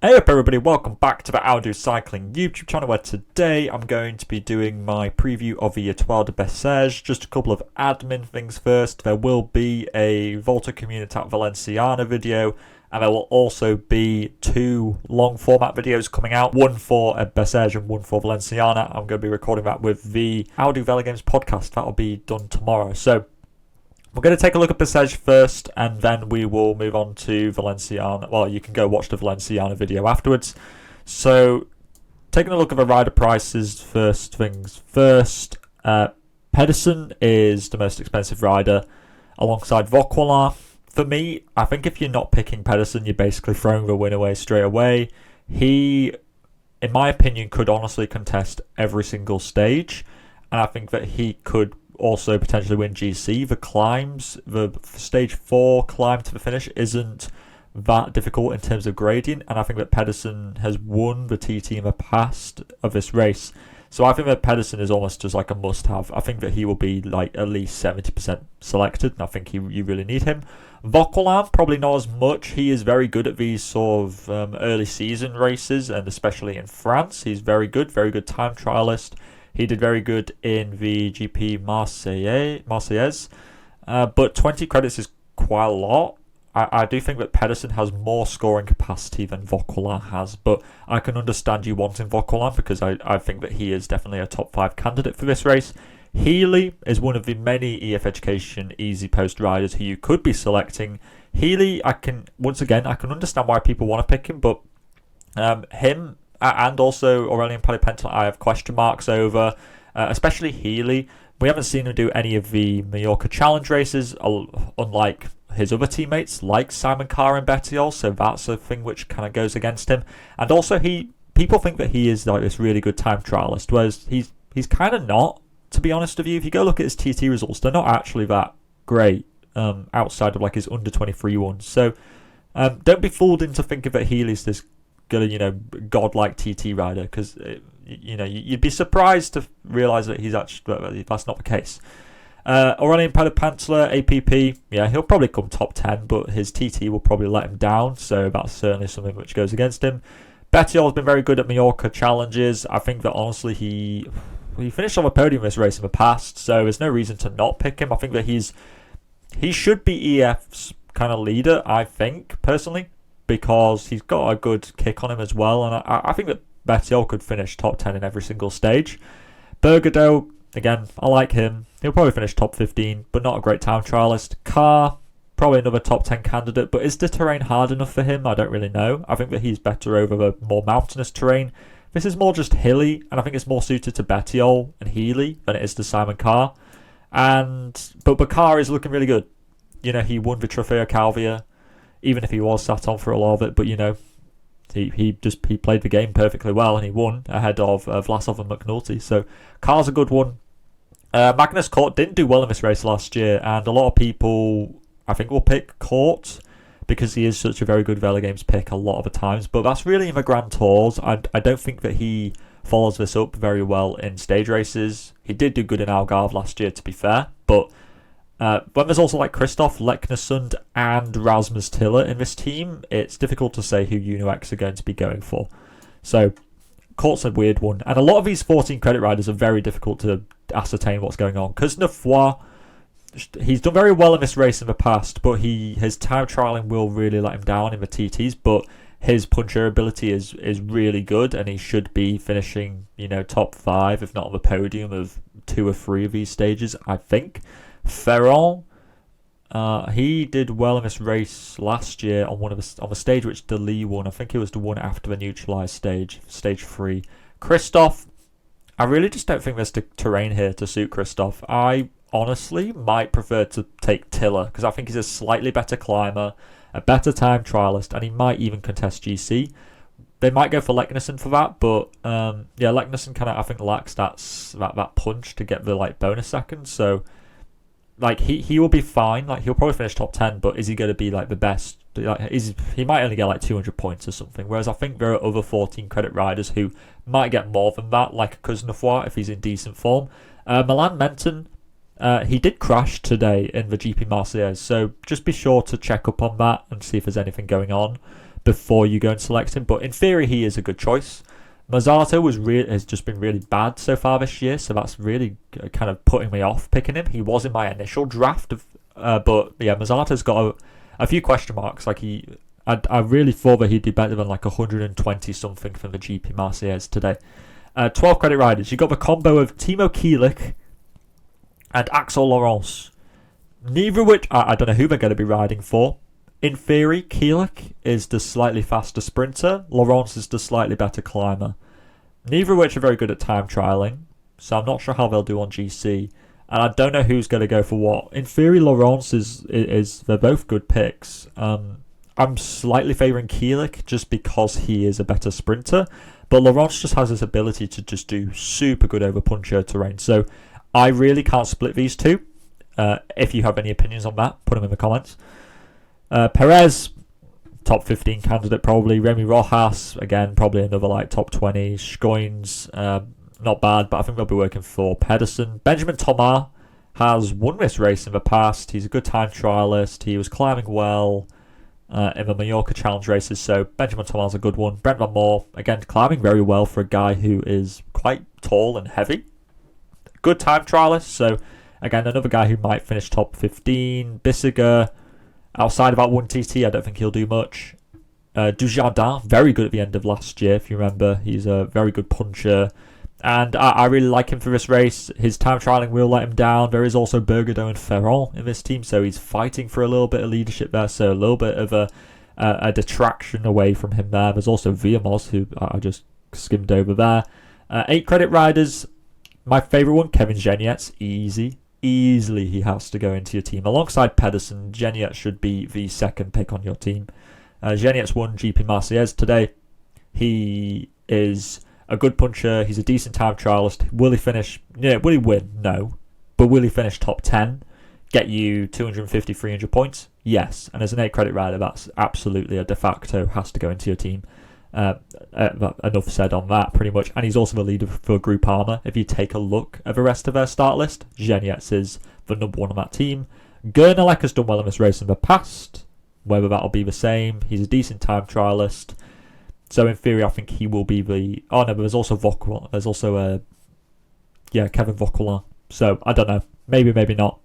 Hey up everybody, welcome back to the Audio Cycling YouTube channel, where today I'm going to be doing my preview of the Etoile de Besseges. Just a couple of admin things first. There will be a Volta Comunitat Valenciana video, and there will also be two long format videos coming out, one for Besseges and one for Valenciana. I'm going to be recording that with the Audio Velogames podcast. That will be done tomorrow. So we're going to take a look at Besseges first, and then we will move on to Valenciana. Well, you can go watch the Valenciana video afterwards. So, taking a look at the rider prices, first things first. Pedersen is the most expensive rider, alongside Vaquelin. For me, I think if you're not picking Pedersen, you're basically throwing the win away straight away. He, in my opinion, could honestly contest every single stage, and I think that he could also potentially win GC. The climbs, the stage 4 climb to the finish isn't that difficult in terms of gradient, and I think that Pedersen has won the TT in the past of this race. So I think that Pedersen is almost just like a must-have. I think that he will be like at least 70% selected, and I think you really need him. Vaquelin, probably not as much. He is very good at these sort of early season races, and especially in France. He's very good time trialist. He did very good in the GP Marseillaise, but 20 credits is quite a lot. I do think that Pedersen has more scoring capacity than Vaquelin has, but I can understand you wanting Vaquelin because I think that he is definitely a top 5 candidate for this race. Healy is one of the many EF Education Easy Post riders who you could be selecting. Healy, I can understand why people want to pick him, but him and also Aurélien Paris-Pentelet I have question marks over, especially Healy. We haven't seen him do any of the Mallorca Challenge races, unlike his other teammates like Simon Carr and Bettiol, so that's a thing which kind of goes against him. And also people think that he is like this really good time trialist, whereas he's kind of not, to be honest with you. If you go look at his TT results, they're not actually that great, outside of like his under 23 ones. So don't be fooled into thinking that Healy's this godlike TT rider, because you'd be surprised to realise that that's not the case. Aurélien Paris-Pentelet, APP, yeah, he'll probably come top 10, but his TT will probably let him down, so that's certainly something which goes against him. Bettiol has been very good at Mallorca challenges. I think that honestly he finished on the podium this race in the past, so there's no reason to not pick him. I think that he should be EF's kind of leader, I think, personally, because he's got a good kick on him as well, and I think that Bettiol could finish top 10 in every single stage. Bergadeau, again, I like him. He'll probably finish top 15, but not a great time trialist. Carr, probably another top 10 candidate, but is the terrain hard enough for him? I don't really know. I think that he's better over the more mountainous terrain. This is more just hilly, and I think it's more suited to Bettiol and Healy than it is to Simon Carr. But Carr is looking really good. He won the Trofeo Calvia, even if he was sat on for a lot of it, but he played the game perfectly well, and he won ahead of Vlasov and McNulty. So Carr's a good one. Magnus Cort didn't do well in this race last year, and a lot of people, I think, will pick Cort because he is such a very good Velogames pick a lot of the times. But that's really in the Grand Tours. I don't think that he follows this up very well in stage races. He did do good in Algarve last year, to be fair, but when there's also like Christoph Leknesund and Rasmus Tiller in this team, it's difficult to say who UnoX are going to be going for. So Cort's a weird one, and a lot of these 14 credit riders are very difficult to ascertain what's going on, because Neufroy, he's done very well in this race in the past, but his time trialing will really let him down in the TTs, but his puncher ability is really good, and he should be finishing top 5, if not on the podium of 2 or 3 of these stages, I think. Ferron, he did well in this race last year on the stage which Delis won. I think it was the one after the neutralised stage 3. Christoph, I really just don't think there's the terrain here to suit Christoph. I honestly might prefer to take Tiller, because I think he's a slightly better climber, a better time trialist, and he might even contest GC. They might go for Leknesund for that, but Leknesund kind of, I think, lacks that punch to get the bonus seconds. So he will be fine. He'll probably finish top 10, but is he going to be the best? He might only get 200 points or something. Whereas I think there are other 14 credit riders who might get more than that, like Kuznefroy if he's in decent form. Milan Menton, he did crash today in the GP Marseillaise, so just be sure to check up on that and see if there's anything going on. before you go and select him. But in theory, he is a good choice. Mazzato has just been really bad so far this year, so that's really kind of putting me off picking him. He was in my initial draft, but yeah, Mazzato's got a few question marks. Like I really thought that he'd do better than like 120 something from the GP Marseillaise today. 12 credit riders. You got the combo of Timo Kielik and Axel Laurence. Neither of which I don't know who they're going to be riding for. In theory, Kielik is the slightly faster sprinter. Laurence is the slightly better climber. Neither of which are very good at time trialing, so I'm not sure how they'll do on GC. And I don't know who's going to go for what. In theory, Laurence is they're both good picks. I'm slightly favouring Kielik just because he is a better sprinter, but Laurence just has this ability to just do super good over puncher terrain. So I really can't split these two. If you have any opinions on that, put them in the comments. Perez, top 15 candidate probably. Remy Rojas, again, probably another like top 20. Schoins, not bad, but I think they'll be working for Pedersen. Benjamin Thomas has won this race in the past. He's a good time trialist. He was climbing well in the Mallorca Challenge races, so Benjamin Thomas is a good one. Brent Van Moor, again, climbing very well for a guy who is quite tall and heavy. Good time trialist, so again, another guy who might finish top 15. Besseges, outside of that 1TT, I don't think he'll do much. Dujardin, very good at the end of last year, if you remember. He's a very good puncher. And I really like him for this race. His time trialing will let him down. There is also Bergadeau and Ferrand in this team, so he's fighting for a little bit of leadership there. So a little bit of a detraction away from him there. There's also Viamos, who I just skimmed over there. 8 credit riders. My favourite one, Kevin Genietz. Easily he has to go into your team. Alongside Pedersen, Genietz should be the second pick on your team. Genietz won GP Marseillaise today. He is a good puncher. He's a decent time trialist. Will he finish? Yeah, will he win? No. But will he finish top 10? Get you 250, 300 points? Yes. And as an 8 credit rider, that's absolutely a de facto, has to go into your team. Enough said on that, pretty much. And he's also the leader for Group Armour. If you take a look at the rest of their start list, Genietz is the number 1 on that team. Gernelek has done well in this race in the past. Whether that'll be the same, he's a decent time trialist. So in theory, I think he will be the... Oh no, but there's also Vaquelin. There's also Kevin Vaquelin. So I don't know. Maybe, maybe not.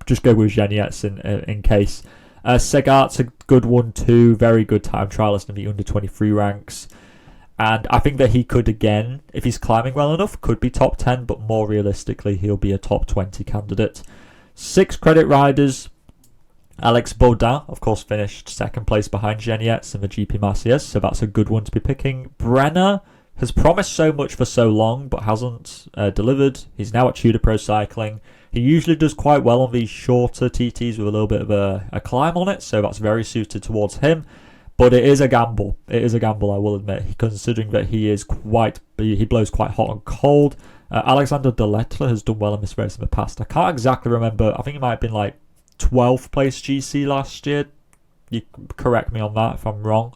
Just go with Genietz in case. Segart's a good one too. Very good time trialist in the under 23 ranks. And I think that he could, again, if he's climbing well enough, could be top 10. But more realistically, he'll be a top 20 candidate. 6 credit riders. Alex Baudin, of course, finished second place behind Genietz in the GP Marseillaise, so that's a good one to be picking. Brenner has promised so much for so long, but hasn't delivered. He's now at Tudor Pro Cycling. He usually does quite well on these shorter TTs with a little bit of a climb on it, so that's very suited towards him. But it is a gamble. It is a gamble, I will admit, considering that he blows quite hot and cold. Alexander Delettre has done well in this race in the past. I can't exactly remember. I think he might have been like 12th place GC last year. You correct me on that if I'm wrong.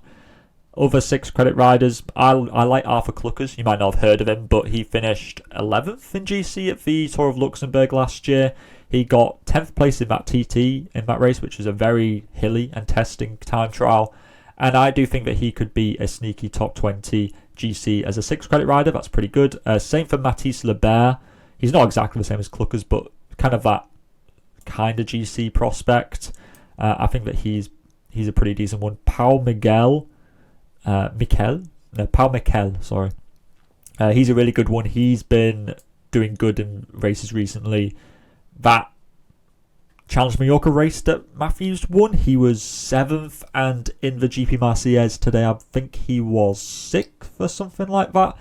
Other 6 credit riders, I like Arthur Kluckers. You might not have heard of him, but he finished 11th in GC at the Tour of Luxembourg last year. He got 10th place in that TT in that race, which is a very hilly and testing time trial. And I do think that he could be a sneaky top 20 GC as a 6 credit rider. That's pretty good. Same for Mathis Lebert. He's not exactly the same as Kluckers, but kind of that kind of GC prospect. I think that he's a pretty decent one. Pau Miguel, sorry. He's a really good one. He's been doing good in races recently. That Challenge Mallorca race that Matthews won, he was 7th, and in the GP Marseillaise today, I think he was 6th or something like that.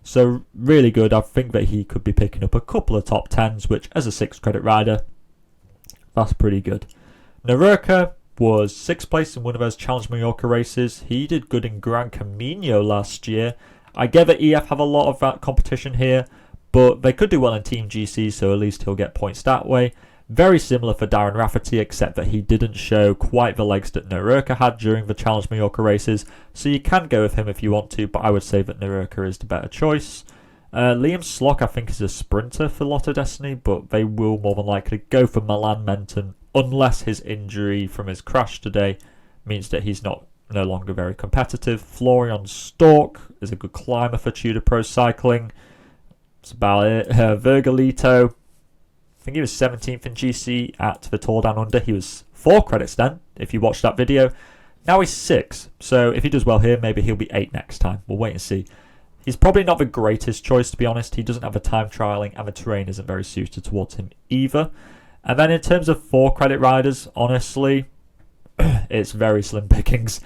So really good. I think that he could be picking up a couple of top 10s, which as a 6 credit rider, that's pretty good. Nerurka was 6th place in one of those Challenge Mallorca races. He did good in Gran Camino last year. I get that EF have a lot of that competition here, but they could do well in Team GC, so at least he'll get points that way. Very similar for Darren Rafferty, except that he didn't show quite the legs that Nerurka had during the Challenge Mallorca races, so you can go with him if you want to, but I would say that Nerurka is the better choice. Liam Slock, I think, is a sprinter for Lotto Destiny, but they will more than likely go for Milan Menton, unless his injury from his crash today means that he's not no longer very competitive. Florian Stork is a good climber for Tudor Pro Cycling. That's about it. Vergalito, I think he was 17th in GC at the Tour Down Under. He was 4 credits then, if you watched that video. Now he's 6, so if he does well here, maybe he'll be 8 next time. We'll wait and see. He's probably not the greatest choice, to be honest. He doesn't have the time trialling, and the terrain isn't very suited towards him either. And then in terms of 4 credit riders, honestly, it's very slim pickings.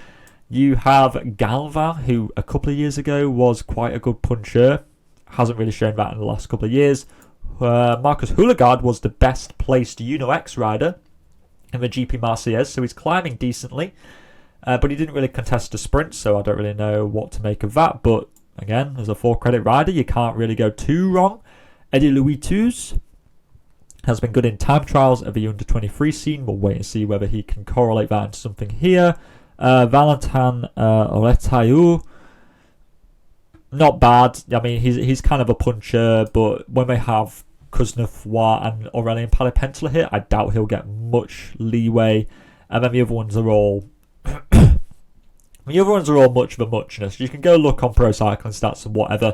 You have Galva, who a couple of years ago was quite a good puncher. Hasn't really shown that in the last couple of years. Marcus Houligaard was the best placed Uno X rider in the GP Marseillaise, so he's climbing decently. But he didn't really contest a sprint, so I don't really know what to make of that. But again, as a 4 credit rider, you can't really go too wrong. Eddie Louis Touz has been good in time trials of the under-23 scene. We'll wait and see whether he can correlate that into something here. Valentin Retailleau, not bad. I mean, he's kind of a puncher, but when they have Kuznetsov and Aurélien Palais-Pentler here, I doubt he'll get much leeway. And then the other ones are all much of a muchness. You can go look on Pro Cycling Stats and whatever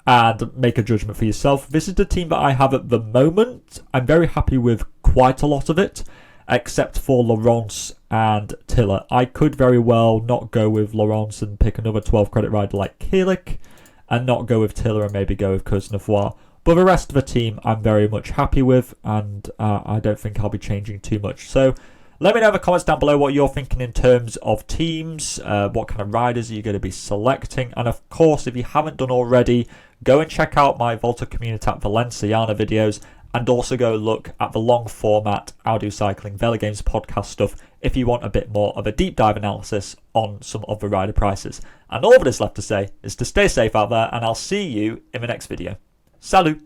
and make a judgment for yourself. This is the team that I have at the moment. I'm very happy with quite a lot of it, except for Laurence and Tiller. I could very well not go with Laurence and pick another 12 credit rider like Kielik, and not go with Tiller and maybe go with Kuznetsov. But the rest of the team I'm very much happy with, and I don't think I'll be changing too much. So let me know in the comments down below what you're thinking in terms of teams, what kind of riders are you going to be selecting. And of course, if you haven't done already, go and check out my Volta Comunitat Valenciana videos, and also go look at the long format Audio Cycling Velogames podcast stuff if you want a bit more of a deep dive analysis on some of the rider prices. And all that is left to say is to stay safe out there, and I'll see you in the next video. Salut!